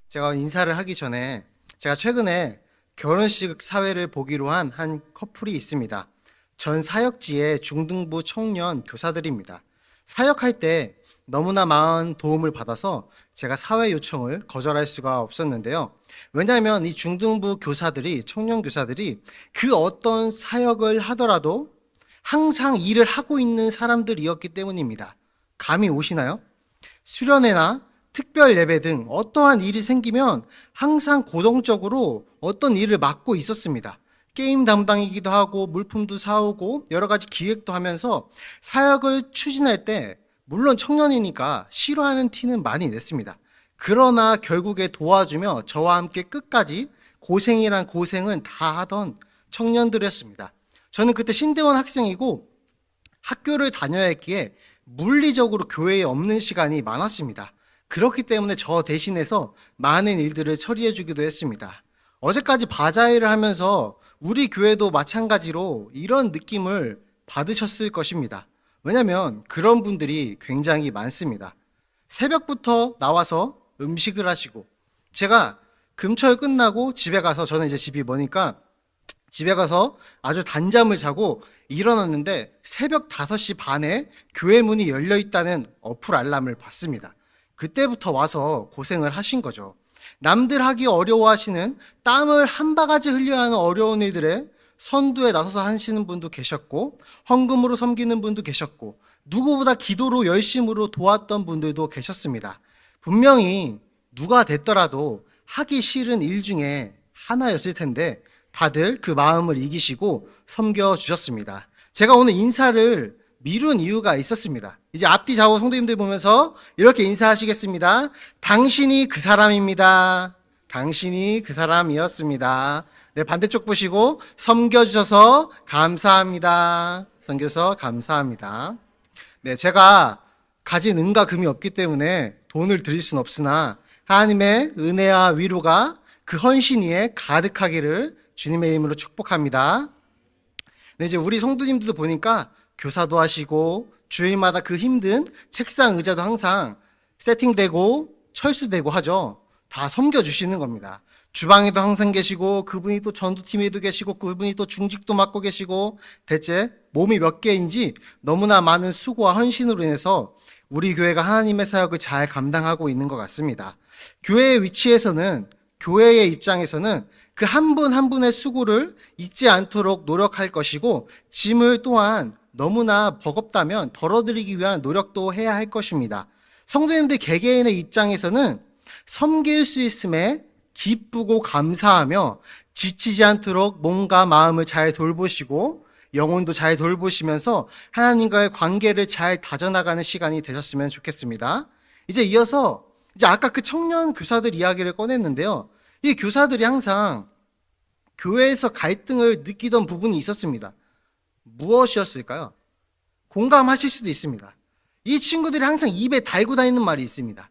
제가 인사를 하기 전에 제가 최근에 결혼식 사회를 보기로 한 커플이 있습니다. 전 사역지의 중등부 청년 교사들입니다. 사역할 때 너무나 많은 도움을 받아서 제가 사회 요청을 거절할 수가 없었는데요. 왜냐하면 이 중등부 교사들이, 청년 교사들이 그 어떤 사역을 하더라도 항상 일을 하고 있는 사람들이었기 때문입니다. 감이 오시나요? 수련회나 특별 예배 등 어떠한 일이 생기면 항상 고정적으로 어떤 일을 맡고 있었습니다. 게임 담당이기도 하고 물품도 사오고 여러 가지 기획도 하면서 사역을 추진할 때 물론 청년이니까 싫어하는 티는 많이 냈습니다. 그러나 결국에 도와주며 저와 함께 끝까지 고생이란 고생은 다 하던 청년들이었습니다. 저는 그때 신대원 학생이고 학교를 다녀야 했기에 물리적으로 교회에 없는 시간이 많았습니다. 그렇기 때문에 저 대신해서 많은 일들을 처리해 주기도 했습니다. 어제까지 바자회를 하면서 우리 교회도 마찬가지로 이런 느낌을 받으셨을 것입니다. 왜냐하면 그런 분들이 굉장히 많습니다. 새벽부터 나와서 음식을 하시고, 제가 금철 끝나고 집에 가서, 저는 이제 집이 머니까 집에 가서 아주 단잠을 자고 일어났는데 새벽 5시 반에 교회 문이 열려 있다는 어플 알람을 받습니다. 그때부터 와서 고생을 하신 거죠. 남들 하기 어려워하시는, 땀을 한 바가지 흘려야 하는 어려운 일들에 선두에 나서서 하시는 분도 계셨고, 헌금으로 섬기는 분도 계셨고, 누구보다 기도로 열심으로 도왔던 분들도 계셨습니다. 분명히 누가 됐더라도 하기 싫은 일 중에 하나였을 텐데 다들 그 마음을 이기시고 섬겨주셨습니다. 제가 오늘 인사를 미룬 이유가 있었습니다. 이제 앞뒤 좌우 성도님들 보면서 이렇게 인사하시겠습니다. 당신이 그 사람입니다. 당신이 그 사람이었습니다. 네, 반대쪽 보시고 섬겨주셔서 감사합니다. 섬겨서 감사합니다. 네, 제가 가진 은과 금이 없기 때문에 돈을 드릴 순 없으나 하나님의 은혜와 위로가 그 헌신 위에 가득하기를 주님의 이름으로 축복합니다. 네, 이제 우리 성도님들도 보니까 교사도 하시고 주일마다 그 힘든 책상 의자도 항상 세팅되고 철수되고 하죠. 다 섬겨주시는 겁니다. 주방에도 항상 계시고, 그분이 또 전도팀에도 계시고, 그분이 또 중직도 맡고 계시고, 대체 몸이 몇 개인지 너무나 많은 수고와 헌신으로 인해서 우리 교회가 하나님의 사역을 잘 감당하고 있는 것 같습니다. 교회의 위치에서는, 교회의 입장에서는 그 한 분 한 분의 수고를 잊지 않도록 노력할 것이고, 짐을 또한 너무나 버겁다면 덜어드리기 위한 노력도 해야 할 것입니다. 성도님들 개개인의 입장에서는 섬길 수 있음에 기쁘고 감사하며 지치지 않도록 몸과 마음을 잘 돌보시고 영혼도 잘 돌보시면서 하나님과의 관계를 잘 다져나가는 시간이 되셨으면 좋겠습니다. 이제 이어서 아까 그 청년 교사들 이야기를 꺼냈는데요. 이 교사들이 항상 교회에서 갈등을 느끼던 부분이 있었습니다. 무엇이었을까요? 공감하실 수도 있습니다. 이 친구들이 항상 입에 달고 다니는 말이 있습니다.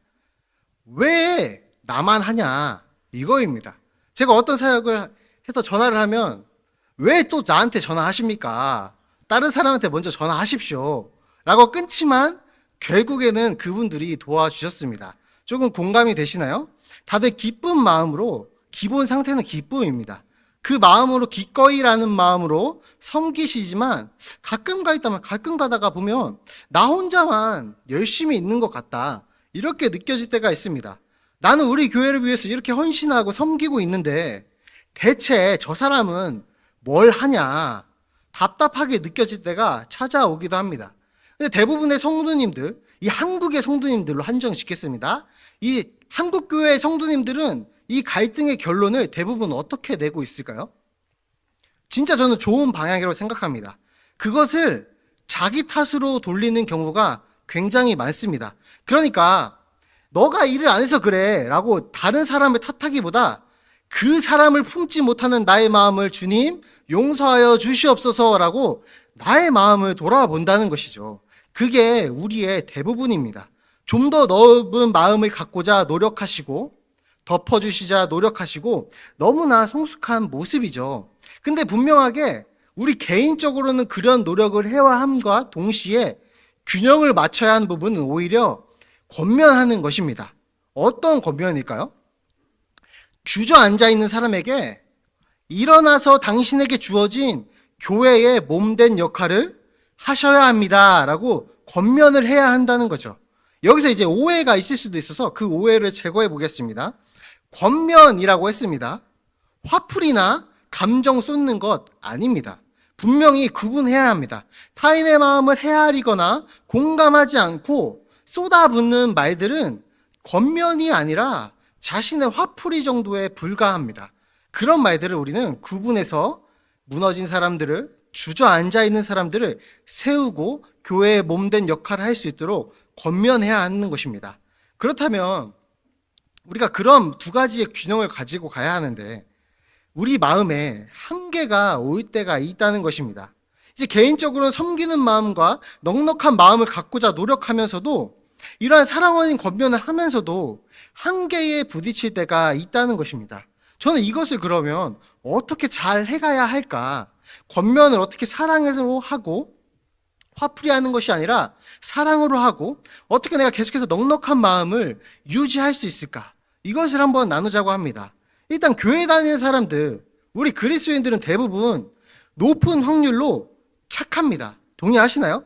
왜 나만 하냐? 이거입니다. 제가 어떤 사역을 해서 전화를 하면 왜 또 나한테 전화하십니까? 다른 사람한테 먼저 전화하십시오. 라고 끊지만 결국에는 그분들이 도와주셨습니다. 조금 공감이 되시나요? 다들 기쁜 마음으로, 기본 상태는 기쁨입니다. 그 마음으로 기꺼이라는 마음으로 섬기시지만 가끔 가다가 보면 나 혼자만 열심히 있는 것 같다, 이렇게 느껴질 때가 있습니다. 나는 우리 교회를 위해서 이렇게 헌신하고 섬기고 있는데 대체 저 사람은 뭘 하냐, 답답하게 느껴질 때가 찾아오기도 합니다. 근데 대부분의 성도님들, 이 한국의 성도님들로 한정짓겠습니다. 이 한국 교회의 성도님들은 이 갈등의 결론을 대부분 어떻게 내고 있을까요? 진짜 저는 좋은 방향이라고 생각합니다. 그것을 자기 탓으로 돌리는 경우가 굉장히 많습니다. 그러니까 너가 일을 안 해서 그래 라고 다른 사람을 탓하기보다 그 사람을 품지 못하는 나의 마음을 주님 용서하여 주시옵소서 라고 나의 마음을 돌아본다는 것이죠. 그게 우리의 대부분입니다. 좀 더 넓은 마음을 갖고자 노력하시고 덮어주시자 노력하시고 너무나 성숙한 모습이죠. 근데 분명하게 우리 개인적으로는 그런 노력을 해야 함과 동시에 균형을 맞춰야 하는 부분은 오히려 권면하는 것입니다. 어떤 권면일까요? 주저앉아 있는 사람에게 일어나서 당신에게 주어진 교회의 몸된 역할을 하셔야 합니다. 라고 권면을 해야 한다는 거죠. 여기서 이제 오해가 있을 수도 있어서 그 오해를 제거해 보겠습니다. 권면이라고 했습니다. 화풀이나 감정 쏟는 것 아닙니다. 분명히 구분해야 합니다. 타인의 마음을 헤아리거나 공감하지 않고 쏟아붓는 말들은 권면이 아니라 자신의 화풀이 정도에 불과합니다. 그런 말들을 우리는 구분해서 무너진 사람들을, 주저앉아 있는 사람들을 세우고 교회의 몸된 역할을 할 수 있도록 권면해야 하는 것입니다. 그렇다면 우리가 그런 두 가지의 균형을 가지고 가야 하는데 우리 마음에 한계가 올 때가 있다는 것입니다. 이제 개인적으로는 섬기는 마음과 넉넉한 마음을 갖고자 노력하면서도 이러한 사랑하는 권면을 하면서도 한계에 부딪힐 때가 있다는 것입니다. 저는 이것을 그러면 어떻게 잘 해가야 할까? 권면을 어떻게 사랑으로 하고 화풀이하는 것이 아니라 사랑으로 하고 어떻게 내가 계속해서 넉넉한 마음을 유지할 수 있을까? 이것을 한번 나누자고 합니다. 일단 교회 다니는 사람들, 우리 그리스도인들은 대부분 높은 확률로 착합니다. 동의하시나요?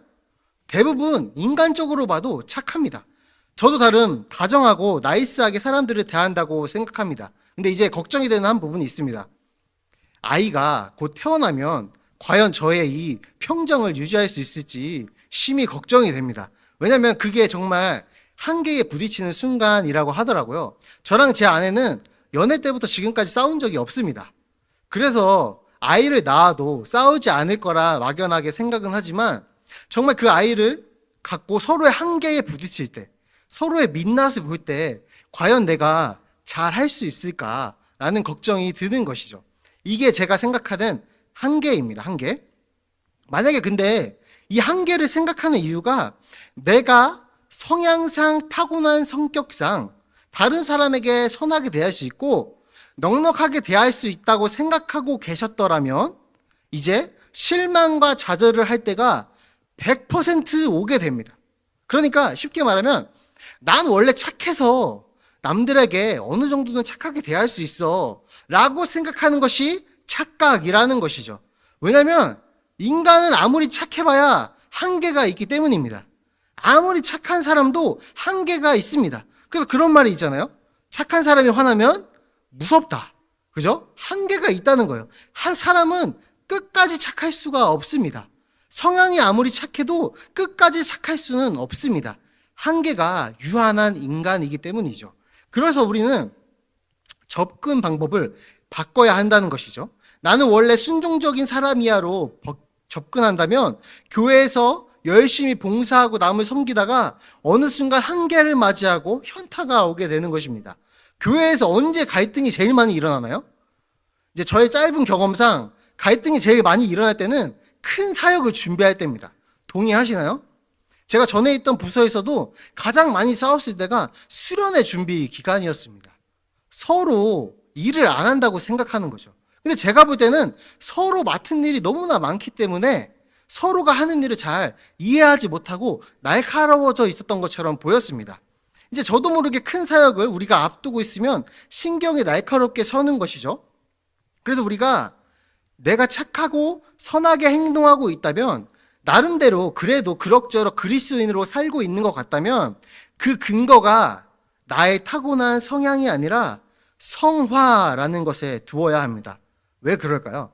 대부분 인간적으로 봐도 착합니다. 저도 다른 다정하고 나이스하게 사람들을 대한다고 생각합니다. 근데 이제 걱정이 되는 한 부분이 있습니다. 아이가 곧 태어나면 과연 저의 이 평정을 유지할 수 있을지 심히 걱정이 됩니다. 왜냐하면 그게 정말 한계에 부딪히는 순간이라고 하더라고요. 저랑 제 아내는 연애 때부터 지금까지 싸운 적이 없습니다. 그래서 아이를 낳아도 싸우지 않을 거라 막연하게 생각은 하지만 정말 그 아이를 갖고 서로의 한계에 부딪힐 때, 서로의 민낯을 볼 때 과연 내가 잘 할 수 있을까라는 걱정이 드는 것이죠. 이게 제가 생각하는 한계입니다. 한계. 만약에 근데 이 한계를 생각하는 이유가 내가 성향상 타고난 성격상 다른 사람에게 선하게 대할 수 있고 넉넉하게 대할 수 있다고 생각하고 계셨더라면 이제 실망과 좌절을 할 때가 100% 오게 됩니다. 그러니까 쉽게 말하면 난 원래 착해서 남들에게 어느 정도는 착하게 대할 수 있어 라고 생각하는 것이 착각이라는 것이죠. 왜냐하면 인간은 아무리 착해봐야 한계가 있기 때문입니다. 아무리 착한 사람도 한계가 있습니다. 그래서 그런 말이 있잖아요. 착한 사람이 화나면 무섭다. 그죠? 한계가 있다는 거예요. 한 사람은 끝까지 착할 수가 없습니다. 성향이 아무리 착해도 끝까지 착할 수는 없습니다. 한계가 유한한 인간이기 때문이죠. 그래서 우리는 접근 방법을 바꿔야 한다는 것이죠. 나는 원래 순종적인 사람이야로 접근한다면 교회에서 열심히 봉사하고 남을 섬기다가 어느 순간 한계를 맞이하고 현타가 오게 되는 것입니다. 교회에서 언제 갈등이 제일 많이 일어나나요? 이제 저의 짧은 경험상 갈등이 제일 많이 일어날 때는 큰 사역을 준비할 때입니다. 동의하시나요? 제가 전에 있던 부서에서도 가장 많이 싸웠을 때가 수련회 준비 기간이었습니다. 서로 일을 안 한다고 생각하는 거죠. 근데 제가 볼 때는 서로 맡은 일이 너무나 많기 때문에 서로가 하는 일을 잘 이해하지 못하고 날카로워져 있었던 것처럼 보였습니다. 이제 저도 모르게 큰 사역을 우리가 앞두고 있으면 신경이 날카롭게 서는 것이죠. 그래서 우리가 내가 착하고 선하게 행동하고 있다면 나름대로 그래도 그럭저럭 그리스도인으로 살고 있는 것 같다면 그 근거가 나의 타고난 성향이 아니라 성화라는 것에 두어야 합니다. 왜 그럴까요?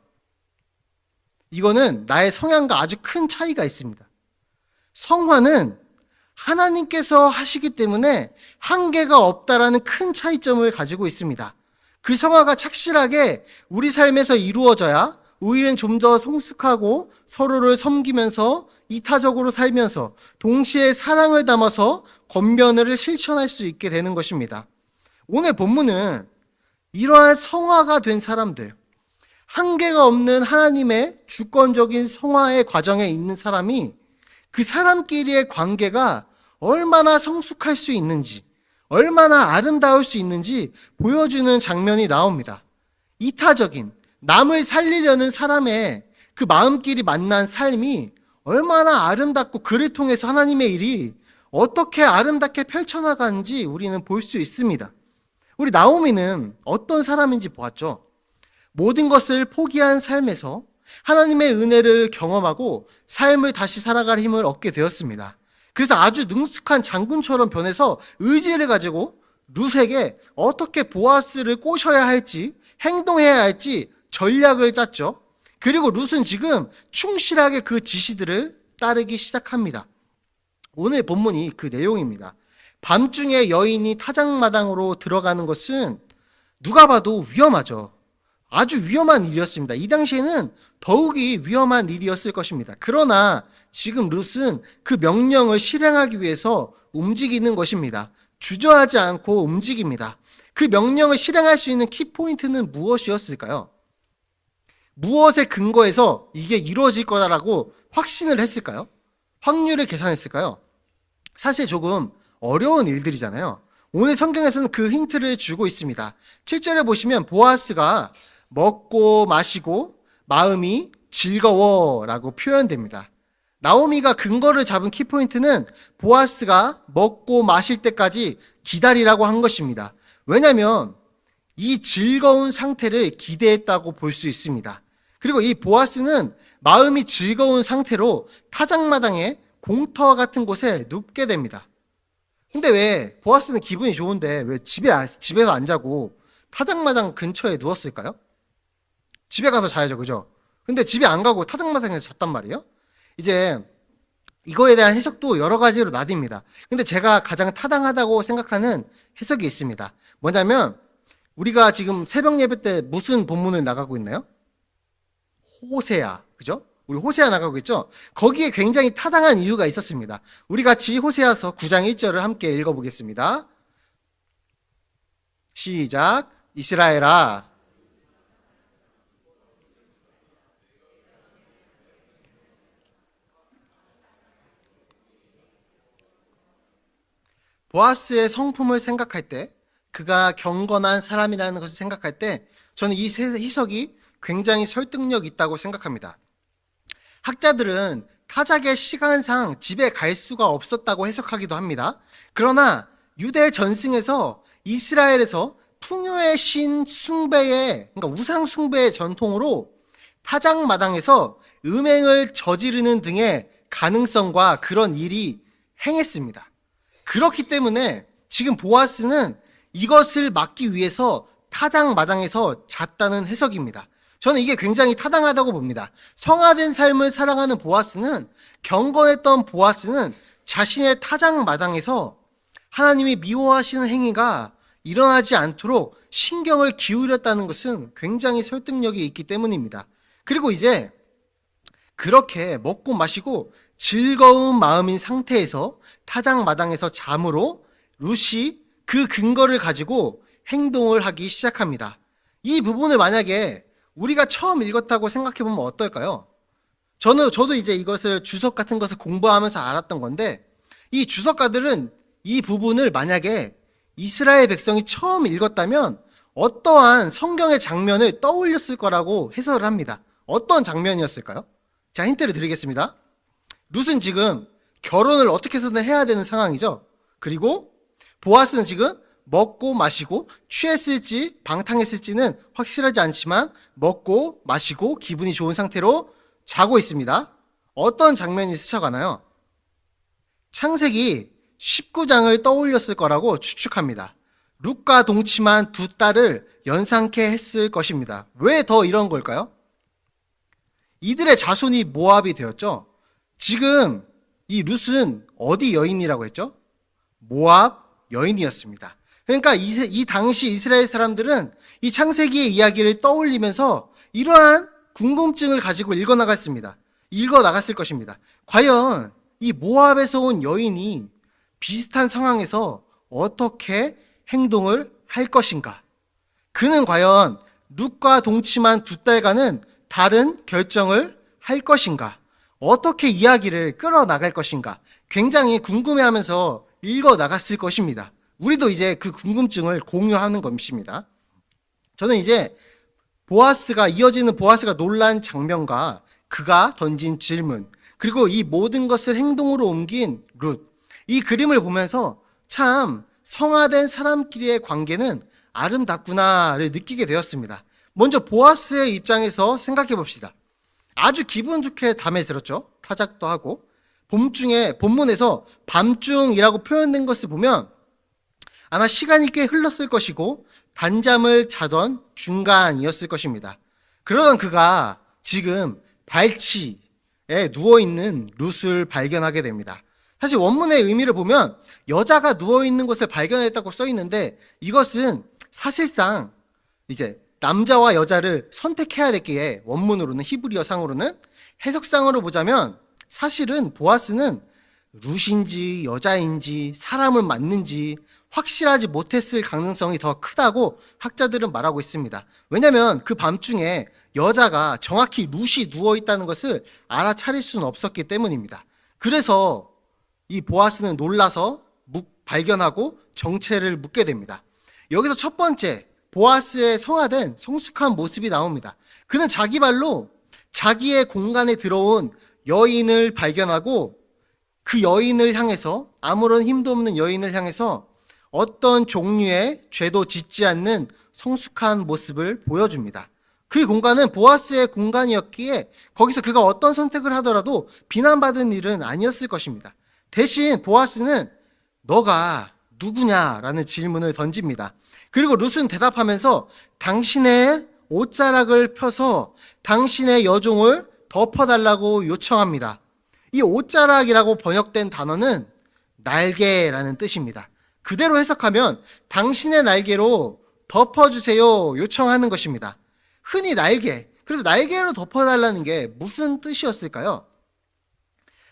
이거는 나의 성향과 아주 큰 차이가 있습니다. 성화는 하나님께서 하시기 때문에 한계가 없다라는 큰 차이점을 가지고 있습니다. 그 성화가 착실하게 우리 삶에서 이루어져야 우리는 좀 더 성숙하고 서로를 섬기면서 이타적으로 살면서 동시에 사랑을 담아서 권면을 실천할 수 있게 되는 것입니다. 오늘 본문은 이러한 성화가 된 사람들, 한계가 없는 하나님의 주권적인 성화의 과정에 있는 사람이 그 사람끼리의 관계가 얼마나 성숙할 수 있는지, 얼마나 아름다울 수 있는지 보여주는 장면이 나옵니다. 이타적인, 남을 살리려는 사람의 그 마음끼리 만난 삶이 얼마나 아름답고 그를 통해서 하나님의 일이 어떻게 아름답게 펼쳐나가는지 우리는 볼 수 있습니다. 우리 나오미는 어떤 사람인지 보았죠. 모든 것을 포기한 삶에서 하나님의 은혜를 경험하고 삶을 다시 살아갈 힘을 얻게 되었습니다. 그래서 아주 능숙한 장군처럼 변해서 의지를 가지고 룻에게 어떻게 보아스를 꼬셔야 할지, 행동해야 할지 전략을 짰죠. 그리고 룻은 지금 충실하게 그 지시들을 따르기 시작합니다. 오늘 본문이 그 내용입니다. 밤중에 여인이 타작마당으로 들어가는 것은 누가 봐도 위험하죠. 아주 위험한 일이었습니다. 이 당시에는 더욱이 위험한 일이었을 것입니다. 그러나 지금 룻은 그 명령을 실행하기 위해서 움직이는 것입니다. 주저하지 않고 움직입니다. 그 명령을 실행할 수 있는 키포인트는 무엇이었을까요? 무엇에 근거해서 이게 이루어질 거다라고 확신을 했을까요? 확률을 계산했을까요? 사실 조금 어려운 일들이잖아요. 오늘 성경에서는 그 힌트를 주고 있습니다. 7절에 보시면 보아스가 먹고 마시고 마음이 즐거워라고 표현됩니다. 나오미가 근거를 잡은 키포인트는 보아스가 먹고 마실 때까지 기다리라고 한 것입니다. 왜냐하면 이 즐거운 상태를 기대했다고 볼 수 있습니다. 그리고 이 보아스는 마음이 즐거운 상태로 타작마당에 공터 같은 곳에 눕게 됩니다. 근데 왜 보아스는 기분이 좋은데 왜 집에서 안 자고 타작마당 근처에 누웠을까요? 집에 가서 자야죠, 그죠? 근데 집에 안 가고 타작마당에서 잤단 말이에요? 이제 이거에 대한 해석도 여러 가지로 나뉩니다. 근데 제가 가장 타당하다고 생각하는 해석이 있습니다. 뭐냐면 우리가 지금 새벽 예배 때 무슨 본문을 나가고 있나요? 호세아, 그죠? 우리 호세아 나가고 있죠? 거기에 굉장히 타당한 이유가 있었습니다. 우리 같이 호세아서 9장 1절을 함께 읽어보겠습니다. 시작. 이스라엘아, 보아스의 성품을 생각할 때, 그가 경건한 사람이라는 것을 생각할 때 저는 이 해석이 굉장히 설득력 있다고 생각합니다. 학자들은 타작의 시간상 집에 갈 수가 없었다고 해석하기도 합니다. 그러나 유대 전승에서 이스라엘에서 풍요의 신 숭배의, 그러니까 우상 숭배의 전통으로 타작마당에서 음행을 저지르는 등의 가능성과 그런 일이 행했습니다. 그렇기 때문에 지금 보아스는 이것을 막기 위해서 타작마당에서 잤다는 해석입니다. 저는 이게 굉장히 타당하다고 봅니다. 성화된 삶을 살아가는 보아스는, 경건했던 보아스는 자신의 타작마당에서 하나님이 미워하시는 행위가 일어나지 않도록 신경을 기울였다는 것은 굉장히 설득력이 있기 때문입니다. 그리고 이제 그렇게 먹고 마시고 즐거운 마음인 상태에서 타작마당에서 잠으로 룻이 그 근거를 가지고 행동을 하기 시작합니다. 이 부분을 만약에 우리가 처음 읽었다고 생각해보면 어떨까요? 저도 이제 이것을 주석 같은 것을 공부하면서 알았던 건데, 이 주석가들은 이 부분을 만약에 이스라엘 백성이 처음 읽었다면 어떠한 성경의 장면을 떠올렸을 거라고 해석을 합니다. 어떤 장면이었을까요? 자, 힌트를 드리겠습니다. 룻은 지금 결혼을 어떻게 해서든 해야 되는 상황이죠. 그리고 보아스는 지금 먹고 마시고 취했을지 방탕했을지는 확실하지 않지만 먹고 마시고 기분이 좋은 상태로 자고 있습니다. 어떤 장면이 스쳐가나요? 창세기 19장을 떠올렸을 거라고 추측합니다. 룻과 동침한 두 딸을 연상케 했을 것입니다. 왜 더 이런 걸까요? 이들의 자손이 모압이 되었죠. 지금 이 룻은 어디 여인이라고 했죠? 모압 여인이었습니다. 그러니까 이 당시 이스라엘 사람들은 이 창세기의 이야기를 떠올리면서 이러한 궁금증을 가지고 읽어나갔을 것입니다. 과연 이 모압에서 온 여인이 비슷한 상황에서 어떻게 행동을 할 것인가? 그는 과연 룻과 동침한 두 딸과는 다른 결정을 할 것인가? 어떻게 이야기를 끌어나갈 것인가? 굉장히 궁금해하면서 읽어나갔을 것입니다. 우리도 이제 그 궁금증을 공유하는 것입니다. 저는 이제 이어지는 보아스가 놀란 장면과 그가 던진 질문, 그리고 이 모든 것을 행동으로 옮긴 룻, 이 그림을 보면서 참 성화된 사람끼리의 관계는 아름답구나를 느끼게 되었습니다. 먼저 보아스의 입장에서 생각해 봅시다. 아주 기분 좋게 담에 들었죠. 타작도 하고. 본문에서 밤중이라고 표현된 것을 보면 아마 시간이 꽤 흘렀을 것이고 단잠을 자던 중간이었을 것입니다. 그러던 그가 지금 발치에 누워있는 룻을 발견하게 됩니다. 사실 원문의 의미를 보면 여자가 누워있는 것을 발견했다고 써있는데 이것은 사실상 이제 남자와 여자를 선택해야 됐기에 원문으로는 히브리어상으로는 해석상으로 보자면 사실은 보아스는 룻인지 여자인지 사람을 맞는지 확실하지 못했을 가능성이 더 크다고 학자들은 말하고 있습니다. 왜냐하면 그 밤중에 여자가 정확히 룻이 누워있다는 것을 알아차릴 수는 없었기 때문입니다. 그래서 이 보아스는 놀라서 발견하고 정체를 묻게 됩니다. 여기서 첫 번째 보아스의 성화된 성숙한 모습이 나옵니다. 그는 자기 발로 자기의 공간에 들어온 여인을 발견하고 그 여인을 향해서 아무런 힘도 없는 여인을 향해서 어떤 종류의 죄도 짓지 않는 성숙한 모습을 보여줍니다. 그 공간은 보아스의 공간이었기에 거기서 그가 어떤 선택을 하더라도 비난받은 일은 아니었을 것입니다. 대신 보아스는 너가 누구냐라는 질문을 던집니다. 그리고 룻은 대답하면서 당신의 옷자락을 펴서 당신의 여종을 덮어달라고 요청합니다. 이 옷자락이라고 번역된 단어는 날개라는 뜻입니다. 그대로 해석하면 당신의 날개로 덮어주세요 요청하는 것입니다. 흔히 날개, 그래서 날개로 덮어달라는 게 무슨 뜻이었을까요?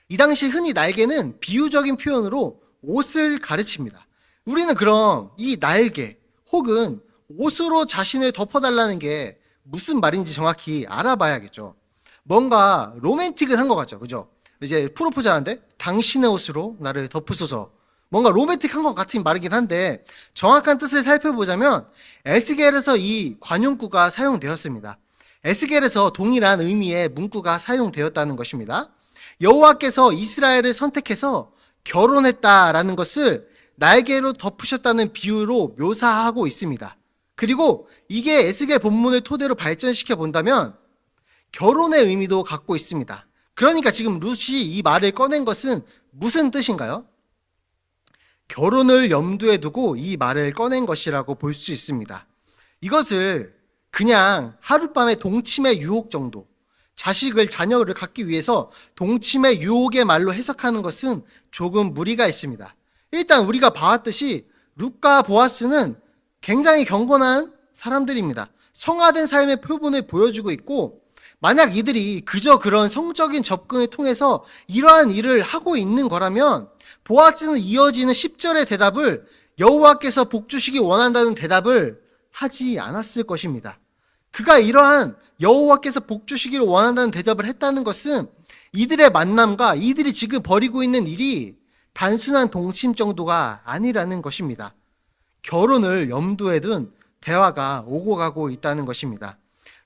이 당시 흔히 날개는 비유적인 표현으로 옷을 가르칩니다. 우리는 그럼 이 날개 혹은 옷으로 자신을 덮어달라는 게 무슨 말인지 정확히 알아봐야겠죠. 뭔가 로맨틱은 한 것 같죠. 그죠? 이제 프로포즈 하는데 당신의 옷으로 나를 덮으소서. 뭔가 로맨틱한 것 같은 말이긴 한데 정확한 뜻을 살펴보자면 에스겔에서 이 관용구가 사용되었습니다. 에스겔에서 동일한 의미의 문구가 사용되었다는 것입니다. 여호와께서 이스라엘을 선택해서 결혼했다라는 것을 날개로 덮으셨다는 비유로 묘사하고 있습니다. 그리고 이게 에스겔 본문을 토대로 발전시켜 본다면 결혼의 의미도 갖고 있습니다. 그러니까 지금 룻이 이 말을 꺼낸 것은 무슨 뜻인가요? 결혼을 염두에 두고 이 말을 꺼낸 것이라고 볼 수 있습니다. 이것을 그냥 하룻밤의 동침의 유혹 정도, 자녀를 갖기 위해서 동침의 유혹의 말로 해석하는 것은 조금 무리가 있습니다. 일단 우리가 봐왔듯이 룻과 보아스는 굉장히 경건한 사람들입니다. 성화된 삶의 표본을 보여주고 있고 만약 이들이 그저 그런 성적인 접근을 통해서 이러한 일을 하고 있는 거라면 보아스는 이어지는 10절의 대답을 여호와께서 복 주시기 원한다는 대답을 하지 않았을 것입니다. 그가 이러한 여호와께서 복 주시기를 원한다는 대답을 했다는 것은 이들의 만남과 이들이 지금 벌이고 있는 일이 단순한 동침 정도가 아니라는 것입니다. 결혼을 염두에 둔 대화가 오고 가고 있다는 것입니다.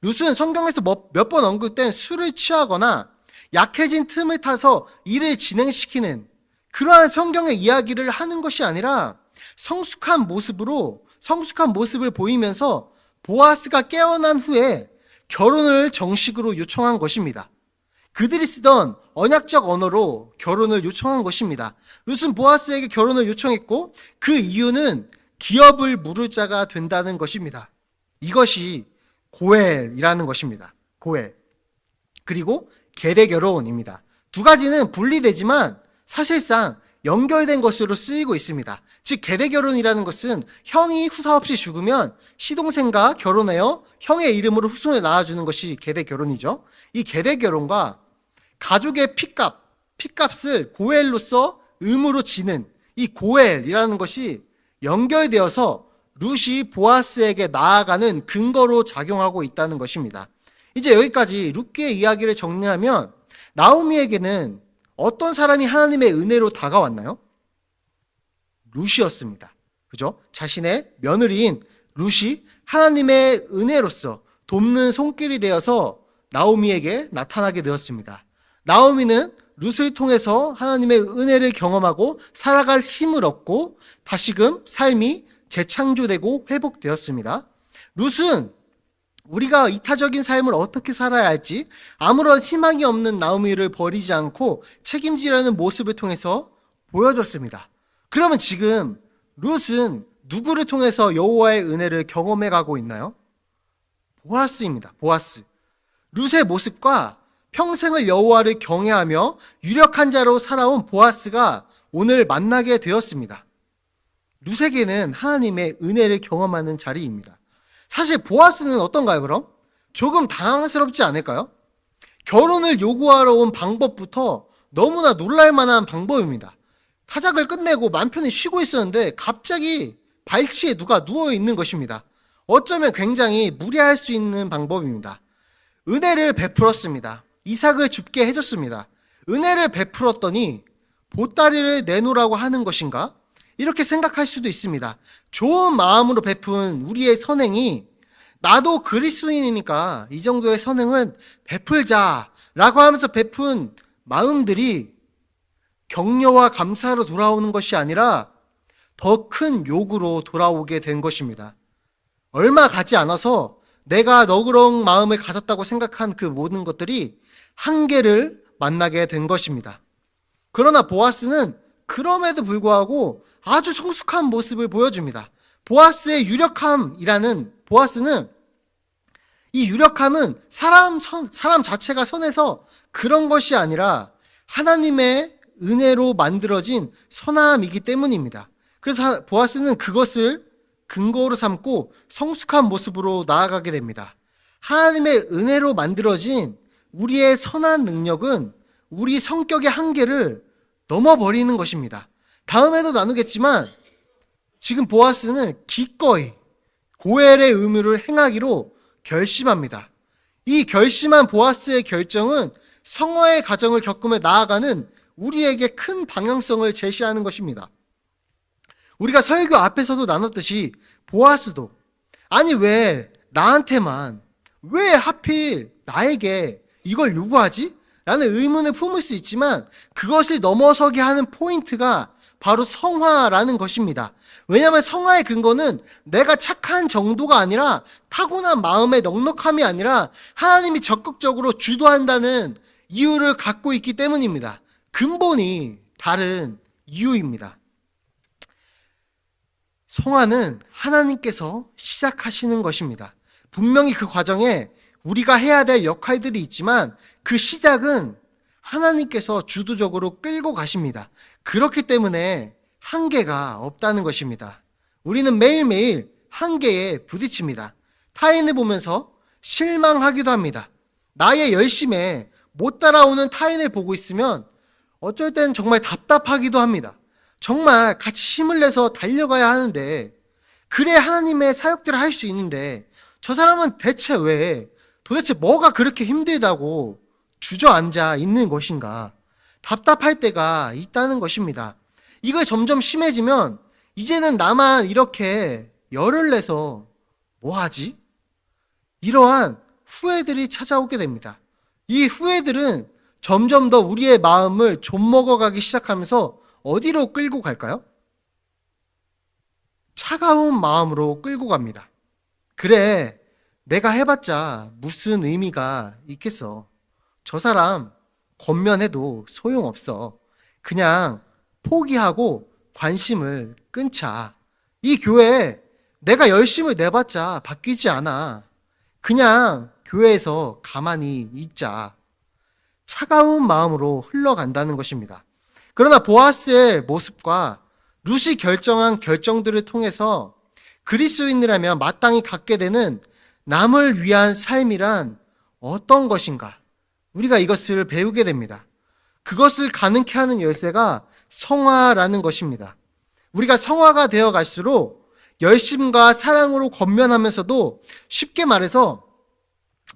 룻은 성경에서 몇 번 언급된 술을 취하거나 약해진 틈을 타서 일을 진행시키는 그러한 성경의 이야기를 하는 것이 아니라 성숙한 모습을 보이면서 보아스가 깨어난 후에 결혼을 정식으로 요청한 것입니다. 그들이 쓰던 언약적 언어로 결혼을 요청한 것입니다. 룻은 보아스에게 결혼을 요청했고 그 이유는 기업을 물을 자가 된다는 것입니다. 이것이 고엘이라는 것입니다. 고엘. 그리고 계대 결혼입니다. 두 가지는 분리되지만 사실상 연결된 것으로 쓰이고 있습니다. 즉 계대 결혼이라는 것은 형이 후사 없이 죽으면 시동생과 결혼하여 형의 이름으로 후손을 낳아주는 것이 계대 결혼이죠. 이 계대 결혼과 가족의 핏값을 고엘로서 의무로 지는 이 고엘이라는 것이 연결되어서 룻이 보아스에게 나아가는 근거로 작용하고 있다는 것입니다. 이제 여기까지 룻의 이야기를 정리하면 나오미에게는 어떤 사람이 하나님의 은혜로 다가왔나요? 룻이었습니다. 그죠? 자신의 며느리인 룻이 하나님의 은혜로서 돕는 손길이 되어서 나오미에게 나타나게 되었습니다. 나오미는 룻을 통해서 하나님의 은혜를 경험하고 살아갈 힘을 얻고 다시금 삶이 재창조되고 회복되었습니다. 룻은 우리가 이타적인 삶을 어떻게 살아야 할지 아무런 희망이 없는 나오미를 버리지 않고 책임지려는 모습을 통해서 보여줬습니다. 그러면 지금 룻은 누구를 통해서 여호와의 은혜를 경험해 가고 있나요? 보아스입니다. 보아스. 룻의 모습과 평생을 여호와를 경외하며 유력한 자로 살아온 보아스가 오늘 만나게 되었습니다. 룻에게는 하나님의 은혜를 경험하는 자리입니다. 사실 보아스는 어떤가요, 그럼? 조금 당황스럽지 않을까요? 결혼을 요구하러 온 방법부터 너무나 놀랄만한 방법입니다. 타작을 끝내고 맘 편히 쉬고 있었는데 갑자기 발치에 누가 누워 있는 것입니다. 어쩌면 굉장히 무례할 수 있는 방법입니다. 은혜를 베풀었습니다. 이삭을 줍게 해줬습니다. 은혜를 베풀었더니 보따리를 내놓으라고 하는 것인가? 이렇게 생각할 수도 있습니다. 좋은 마음으로 베푼 우리의 선행이 나도 그리스도인이니까 이 정도의 선행은 베풀자라고 하면서 베푼 마음들이 격려와 감사로 돌아오는 것이 아니라 더 큰 욕으로 돌아오게 된 것입니다. 얼마 가지 않아서 내가 너그러운 마음을 가졌다고 생각한 그 모든 것들이 한계를 만나게 된 것입니다. 그러나 보아스는 그럼에도 불구하고 아주 성숙한 모습을 보여줍니다. 보아스의 유력함이라는, 보아스는 이 유력함은 사람 자체가 선해서 그런 것이 아니라 하나님의 은혜로 만들어진 선함이기 때문입니다. 그래서 보아스는 그것을 근거로 삼고 성숙한 모습으로 나아가게 됩니다. 하나님의 은혜로 만들어진 우리의 선한 능력은 우리 성격의 한계를 넘어버리는 것입니다. 다음에도 나누겠지만 지금 보아스는 기꺼이 고엘의 의무를 행하기로 결심합니다. 이 결심한 보아스의 결정은 성화의 과정을 겪으며 나아가는 우리에게 큰 방향성을 제시하는 것입니다. 우리가 설교 앞에서도 나눴듯이 보아스도 아니 왜 나한테만, 왜 하필 나에게 이걸 요구하지? 라는 의문을 품을 수 있지만 그것을 넘어서게 하는 포인트가 바로 성화라는 것입니다. 왜냐하면 성화의 근거는 내가 착한 정도가 아니라 타고난 마음의 넉넉함이 아니라 하나님이 적극적으로 주도한다는 이유를 갖고 있기 때문입니다. 근본이 다른 이유입니다. 성화는 하나님께서 시작하시는 것입니다. 분명히 그 과정에 우리가 해야 될 역할들이 있지만 그 시작은 하나님께서 주도적으로 끌고 가십니다. 그렇기 때문에 한계가 없다는 것입니다. 우리는 매일매일 한계에 부딪힙니다. 타인을 보면서 실망하기도 합니다. 나의 열심에 못 따라오는 타인을 보고 있으면 어쩔 땐 정말 답답하기도 합니다. 정말 같이 힘을 내서 달려가야 하는데, 그래 하나님의 사역들을 할 수 있는데 저 사람은 대체 왜, 도대체 뭐가 그렇게 힘들다고 주저앉아 있는 것인가? 답답할 때가 있다는 것입니다. 이거 점점 심해지면 이제는 나만 이렇게 열을 내서 뭐 하지? 이러한 후회들이 찾아오게 됩니다. 이 후회들은 점점 더 우리의 마음을 좀먹어가기 시작하면서 어디로 끌고 갈까요? 차가운 마음으로 끌고 갑니다. 그래, 내가 해봤자 무슨 의미가 있겠어. 저 사람 권면해도 소용없어. 그냥 포기하고 관심을 끊자. 이 교회 내가 열심을 내봤자 바뀌지 않아. 그냥 교회에서 가만히 있자. 차가운 마음으로 흘러간다는 것입니다. 그러나 보아스의 모습과 룻이 결정한 결정들을 통해서 그리스도인이라면 마땅히 갖게 되는 남을 위한 삶이란 어떤 것인가? 우리가 이것을 배우게 됩니다. 그것을 가능케 하는 열쇠가 성화라는 것입니다. 우리가 성화가 되어 갈수록 열심과 사랑으로 겉면하면서도 쉽게 말해서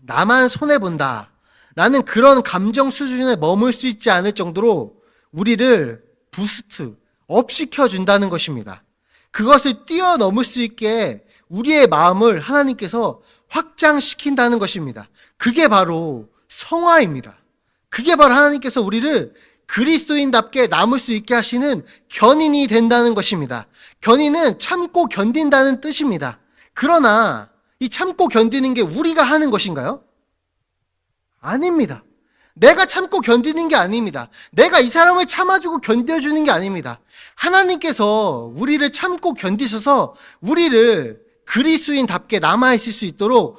나만 손해본다 라는 그런 감정 수준에 머물 수 있지 않을 정도로 우리를 부스트, 업시켜준다는 것입니다. 그것을 뛰어넘을 수 있게 우리의 마음을 하나님께서 확장시킨다는 것입니다. 그게 바로 성화입니다. 그게 바로 하나님께서 우리를 그리스도인답게 남을 수 있게 하시는 견인이 된다는 것입니다. 견인은 참고 견딘다는 뜻입니다. 그러나 이 참고 견디는 게 우리가 하는 것인가요? 아닙니다. 내가 참고 견디는 게 아닙니다. 내가 이 사람을 참아주고 견뎌주는 게 아닙니다. 하나님께서 우리를 참고 견디셔서 우리를 그리스도인답게 남아있을 수 있도록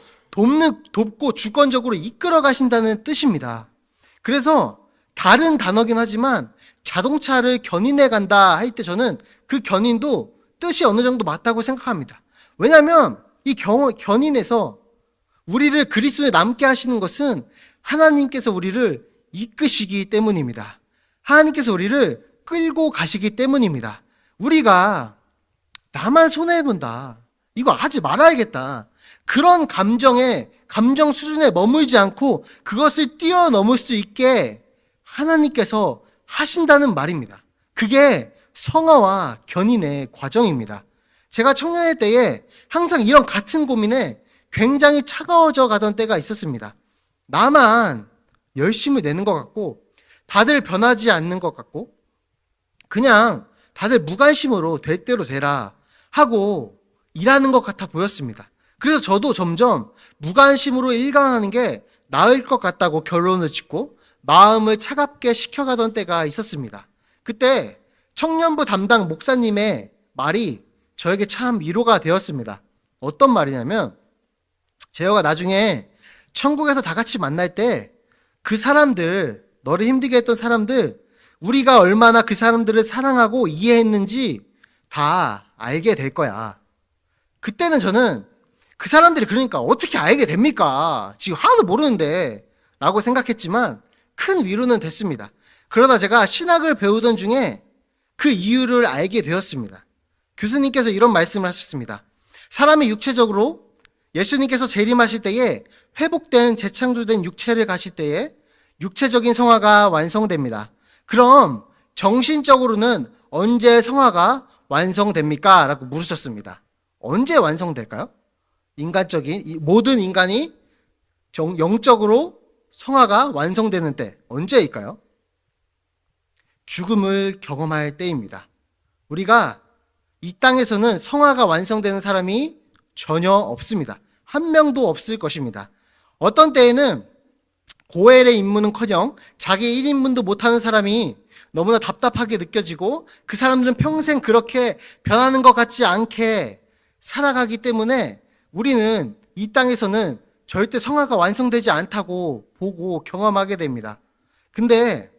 돕고 주권적으로 이끌어 가신다는 뜻입니다. 그래서 다른 단어긴 하지만 자동차를 견인해 간다 할 때 저는 그 견인도 뜻이 어느 정도 맞다고 생각합니다. 왜냐하면 이 견인에서 우리를 그리스도에 남게 하시는 것은 하나님께서 우리를 이끄시기 때문입니다. 하나님께서 우리를 끌고 가시기 때문입니다. 우리가 나만 손해본다, 이거 하지 말아야겠다, 그런 감정 수준에 머물지 않고 그것을 뛰어넘을 수 있게 하나님께서 하신다는 말입니다. 그게 성화와 견인의 과정입니다. 제가 청년의 때에 항상 이런 같은 고민에 굉장히 차가워져 가던 때가 있었습니다. 나만 열심을 내는 것 같고 다들 변하지 않는 것 같고 그냥 다들 무관심으로 될 대로 되라 하고 일하는 것 같아 보였습니다. 그래서 저도 점점 무관심으로 일관하는 게 나을 것 같다고 결론을 짓고 마음을 차갑게 식혀가던 때가 있었습니다. 그때 청년부 담당 목사님의 말이 저에게 참 위로가 되었습니다. 어떤 말이냐면, 재호가 나중에 천국에서 다 같이 만날 때 그 사람들, 너를 힘들게 했던 사람들, 우리가 얼마나 그 사람들을 사랑하고 이해했는지 다 알게 될 거야. 그때는 저는 그 사람들이 그러니까 어떻게 알게 됩니까? 지금 하나도 모르는데 라고 생각했지만 큰 위로는 됐습니다. 그러다 제가 신학을 배우던 중에 그 이유를 알게 되었습니다. 교수님께서 이런 말씀을 하셨습니다. 사람이 육체적으로 예수님께서 재림하실 때에 회복된 재창조된 육체를 가실 때에 육체적인 성화가 완성됩니다. 그럼 정신적으로는 언제 성화가 완성됩니까? 라고 물으셨습니다. 언제 완성될까요? 모든 인간이 영적으로 성화가 완성되는 때 언제일까요? 죽음을 경험할 때입니다. 우리가 이 땅에서는 성화가 완성되는 사람이 전혀 없습니다. 한 명도 없을 것입니다. 어떤 때에는 고엘의 임무는커녕 자기 1인분도 못하는 사람이 너무나 답답하게 느껴지고 그 사람들은 평생 그렇게 변하는 것 같지 않게 살아가기 때문에 우리는 이 땅에서는 절대 성화가 완성되지 않다고 보고 경험하게 됩니다. 근데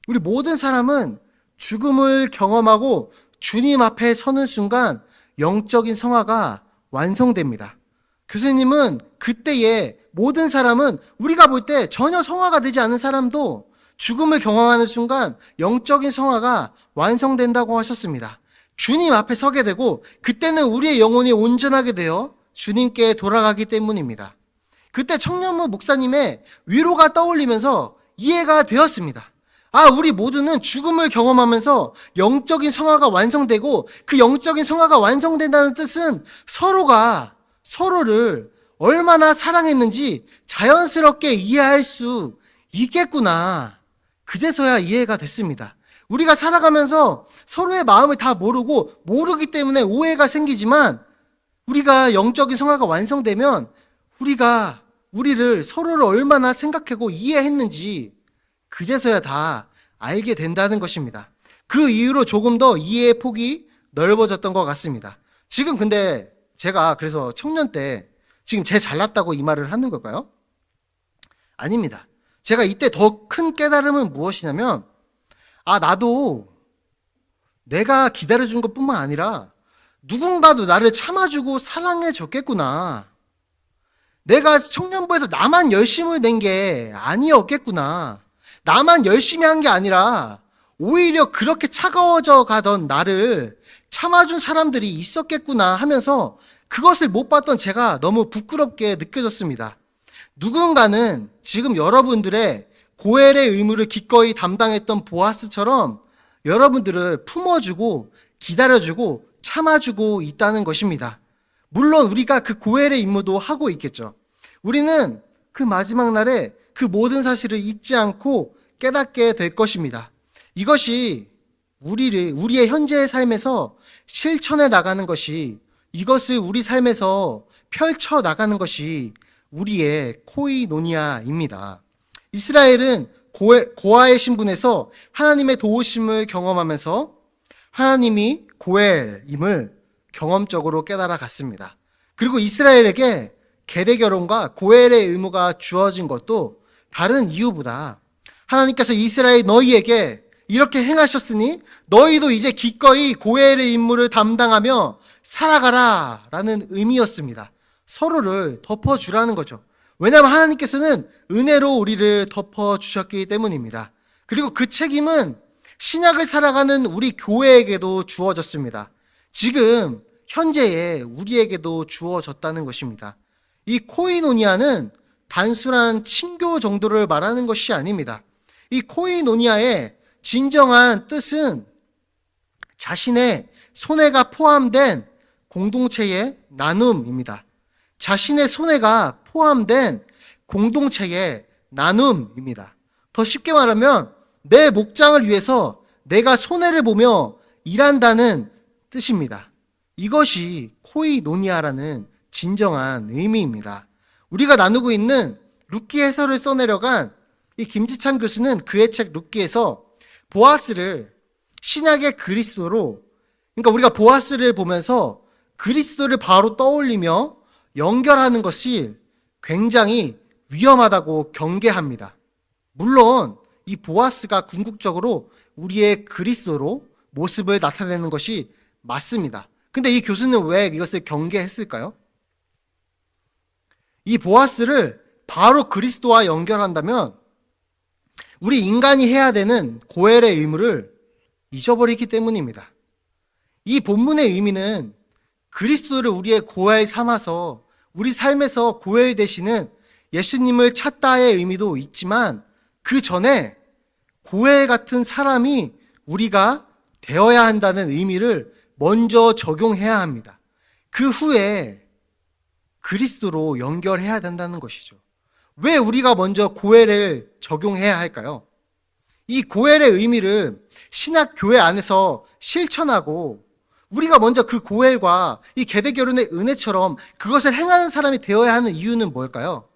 우리 모든 사람은 죽음을 경험하고 주님 앞에 서는 순간 영적인 성화가 완성됩니다. 교수님은 그때에 모든 사람은 우리가 볼 때 전혀 성화가 되지 않은 사람도 죽음을 경험하는 순간 영적인 성화가 완성된다고 하셨습니다. 주님 앞에 서게 되고 그때는 우리의 영혼이 온전하게 되어 주님께 돌아가기 때문입니다. 그때 청년부 목사님의 위로가 떠올리면서 이해가 되었습니다. 우리 모두는 죽음을 경험하면서 영적인 성화가 완성되고 그 영적인 성화가 완성된다는 뜻은 서로가 서로를 얼마나 사랑했는지 자연스럽게 이해할 수 있겠구나. 그제서야 이해가 됐습니다. 우리가 살아가면서 서로의 마음을 다 모르기 때문에 오해가 생기지만 우리가 영적인 성화가 완성되면 우리가 우리를 서로를 얼마나 생각하고 이해했는지 그제서야 다 알게 된다는 것입니다. 그 이후로 조금 더 이해의 폭이 넓어졌던 것 같습니다. 지금 근데 제가 그래서 청년 때 지금 제 잘났다고 이 말을 하는 걸까요? 아닙니다. 제가 이때 더 큰 깨달음은 무엇이냐면 나도 내가 기다려준 것뿐만 아니라 누군가도 나를 참아주고 사랑해줬겠구나. 내가 청년부에서 나만 열심을 낸 게 아니었겠구나. 나만 열심히 한 게 아니라 오히려 그렇게 차가워져 가던 나를 참아준 사람들이 있었겠구나 하면서 그것을 못 봤던 제가 너무 부끄럽게 느껴졌습니다. 누군가는 지금 여러분들의 고엘의 의무를 기꺼이 담당했던 보아스처럼 여러분들을 품어주고 기다려주고 참아주고 있다는 것입니다. 물론 우리가 그 고엘의 임무도 하고 있겠죠. 우리는 그 마지막 날에 그 모든 사실을 잊지 않고 깨닫게 될 것입니다. 이것이 우리의 현재의 삶에서 실천해 나가는 것이, 이것을 우리 삶에서 펼쳐 나가는 것이 우리의 코이노니아입니다. 이스라엘은 고아의 신분에서 하나님의 도우심을 경험하면서 하나님이 고엘임을 경험적으로 깨달아 갔습니다. 그리고 이스라엘에게 계례 결혼과 고엘의 의무가 주어진 것도 다른 이유보다 하나님께서 이스라엘 너희에게 이렇게 행하셨으니 너희도 이제 기꺼이 고엘의 임무를 담당하며 살아가라 라는 의미였습니다. 서로를 덮어주라는 거죠. 왜냐하면 하나님께서는 은혜로 우리를 덮어주셨기 때문입니다. 그리고 그 책임은 신약을 살아가는 우리 교회에게도 주어졌습니다. 지금 현재의 우리에게도 주어졌다는 것입니다. 이 코이노니아는 단순한 친교 정도를 말하는 것이 아닙니다. 이 코이노니아의 진정한 뜻은 자신의 손해가 포함된 공동체의 나눔입니다. 자신의 손해가 포함된 공동체의 나눔입니다. 더 쉽게 말하면 내 목장을 위해서 내가 손해를 보며 일한다는 뜻입니다. 이것이 코이노니아라는 진정한 의미입니다. 우리가 나누고 있는 룻기 해설을 써내려간 이 김지찬 교수는 그의 책 룻기에서 보아스를 신약의 그리스도로, 그러니까 우리가 보아스를 보면서 그리스도를 바로 떠올리며 연결하는 것이 굉장히 위험하다고 경계합니다. 물론 이 보아스가 궁극적으로 우리의 그리스도로 모습을 나타내는 것이 맞습니다. 근데 이 교수는 왜 이것을 경계했을까요? 이 보아스를 바로 그리스도와 연결한다면 우리 인간이 해야 되는 고엘의 의무를 잊어버리기 때문입니다. 이 본문의 의미는 그리스도를 우리의 고엘 삼아서 우리 삶에서 고엘 되시는 예수님을 찾다의 의미도 있지만 그 전에 고엘 같은 사람이 우리가 되어야 한다는 의미를 먼저 적용해야 합니다. 그 후에 그리스도로 연결해야 된다는 것이죠. 왜 우리가 먼저 고엘을 적용해야 할까요? 이 고엘의 의미를 신약 교회 안에서 실천하고 우리가 먼저 그 고엘과 이 계대 결혼의 은혜처럼 그것을 행하는 사람이 되어야 하는 이유는 뭘까요?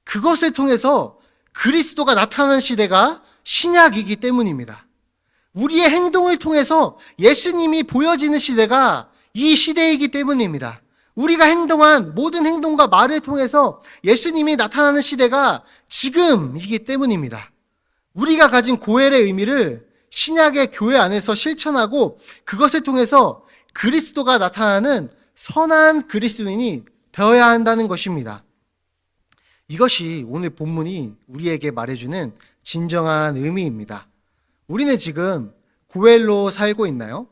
그것을 통해서 그리스도가 나타나는 시대가 신약이기 때문입니다. 우리의 행동을 통해서 예수님이 보여지는 시대가 이 시대이기 때문입니다. 우리가 행동한 모든 행동과 말을 통해서 예수님이 나타나는 시대가 지금이기 때문입니다. 우리가 가진 고엘의 의미를 신약의 교회 안에서 실천하고 그것을 통해서 그리스도가 나타나는 선한 그리스도인이 되어야 한다는 것입니다. 이것이 오늘 본문이 우리에게 말해주는 진정한 의미입니다. 우리는 지금 고엘로 살고 있나요?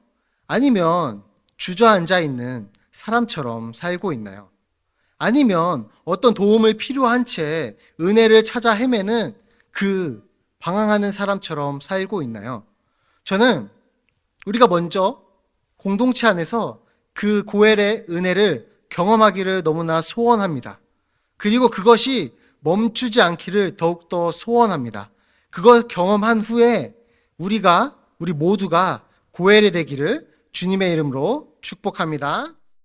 아니면 주저앉아 있는 사람처럼 살고 있나요? 아니면 어떤 도움을 필요한 채 은혜를 찾아 헤매는 그 방황하는 사람처럼 살고 있나요? 저는 우리가 먼저 공동체 안에서 그 고엘의 은혜를 경험하기를 너무나 소원합니다. 그리고 그것이 멈추지 않기를 더욱더 소원합니다. 그걸 경험한 후에 우리 모두가 고엘이 되기를 주님의 이름으로 축복합니다.